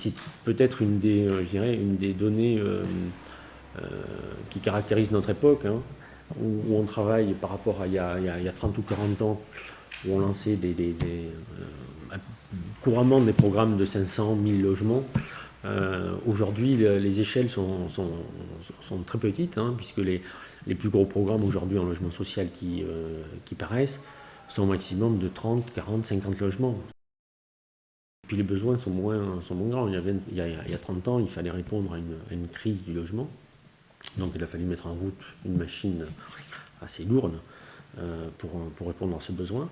C'est peut-être une des, je dirais, une des données qui caractérisent notre époque, hein, où on travaille par rapport à il y a 30 ou 40 ans, où on lançait couramment des programmes de 500, 1000 logements. Aujourd'hui, les échelles sont très petites, hein, puisque les plus gros programmes aujourd'hui en logement social qui paraissent sont au maximum de 30, 40, 50 logements. Puis les besoins sont moins grands. Il y a 30 ans, il fallait répondre à une crise du logement. Donc il a fallu mettre en route une machine assez lourde pour répondre à ce besoin.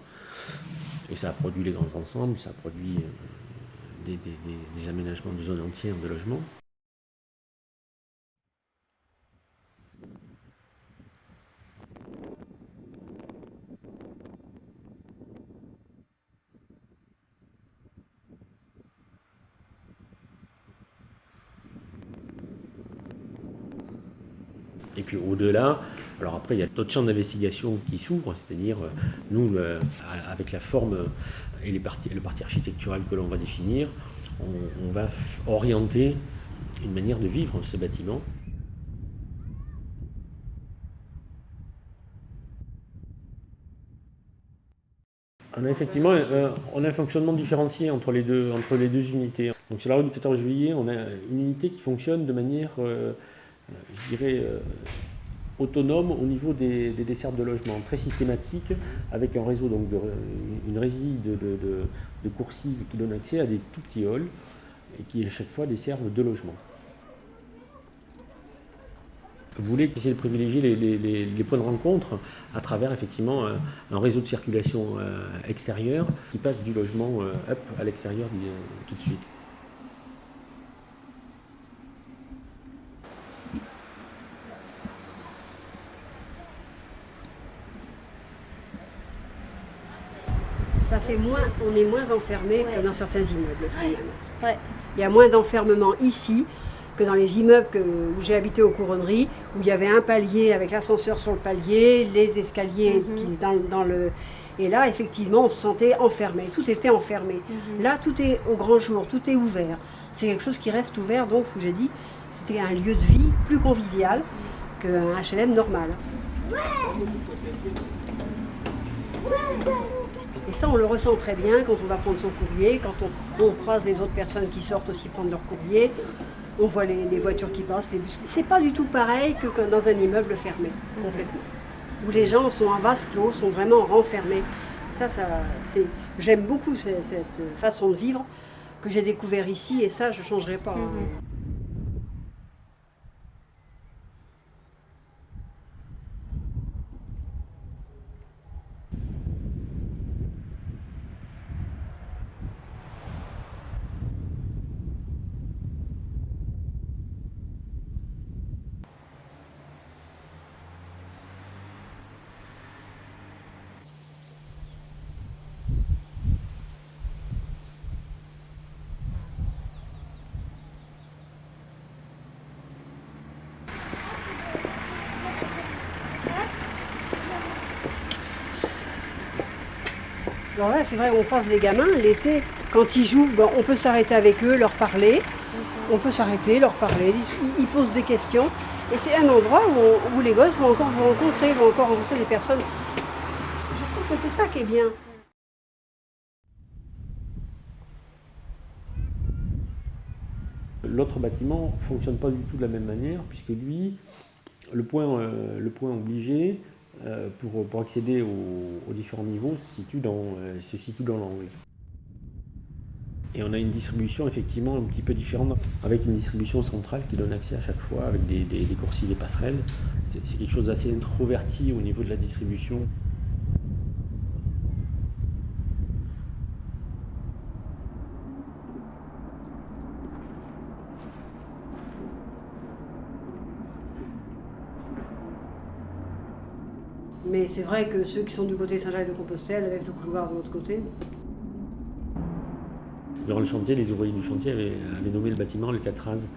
Et ça a produit les grands ensembles, ça a produit des aménagements de zones entières de logements. Et puis au-delà, alors après il y a d'autres champs d'investigation qui s'ouvrent, c'est-à-dire nous, avec la forme et le parti architectural que l'on va définir, on va orienter une manière de vivre ce bâtiment. On a effectivement on a un fonctionnement différencié entre les deux unités. Donc sur la rue du 14 juillet, on a une unité qui fonctionne de manière, je dirais, autonome au niveau des dessertes de logement, très systématique, avec un réseau, donc une résie de coursives qui donne accès à des tout petits halls et qui à chaque fois desservent 2 logements. Vous voulez essayer de privilégier les points de rencontre à travers effectivement un réseau de circulation extérieur qui passe du logement up à l'extérieur tout de suite. Ça fait on est moins enfermé que dans certains immeubles. Ouais. Il y a moins d'enfermement ici que dans les immeubles où j'ai habité aux Couronneries, où il y avait un palier avec l'ascenseur sur le palier, les escaliers dans le... Et là, effectivement, on se sentait enfermé. Tout était enfermé. Là, tout est au grand jour, tout est ouvert. C'est quelque chose qui reste ouvert, donc, j'ai dit, c'était un lieu de vie plus convivial qu'un HLM normal. Et ça, on le ressent très bien quand on va prendre son courrier, quand on croise les autres personnes qui sortent aussi prendre leur courrier. On voit les voitures qui passent, les bus. C'est pas du tout pareil que dans un immeuble fermé, complètement. Où les gens sont en vase clos, sont vraiment renfermés. J'aime beaucoup cette façon de vivre que j'ai découvert ici, et ça, je ne changerai pas. Alors là, c'est vrai, on croise les gamins, l'été, quand ils jouent, on peut s'arrêter avec eux, leur parler. On peut s'arrêter, leur parler, ils posent des questions. Et c'est un endroit où les gosses vont encore rencontrer des personnes. Je trouve que c'est ça qui est bien. L'autre bâtiment ne fonctionne pas du tout de la même manière, puisque lui, le point obligé pour accéder aux différents niveaux se situe dans l'angle. Et on a une distribution effectivement un petit peu différente, avec une distribution centrale qui donne accès à chaque fois, avec des coursives, des passerelles. C'est quelque chose d'assez introverti au niveau de la distribution. Mais c'est vrai que ceux qui sont du côté Saint-Jacques-de-Compostelle, avec le couloir de l'autre côté. Durant le chantier, les ouvriers du chantier avaient nommé le bâtiment le 4 As.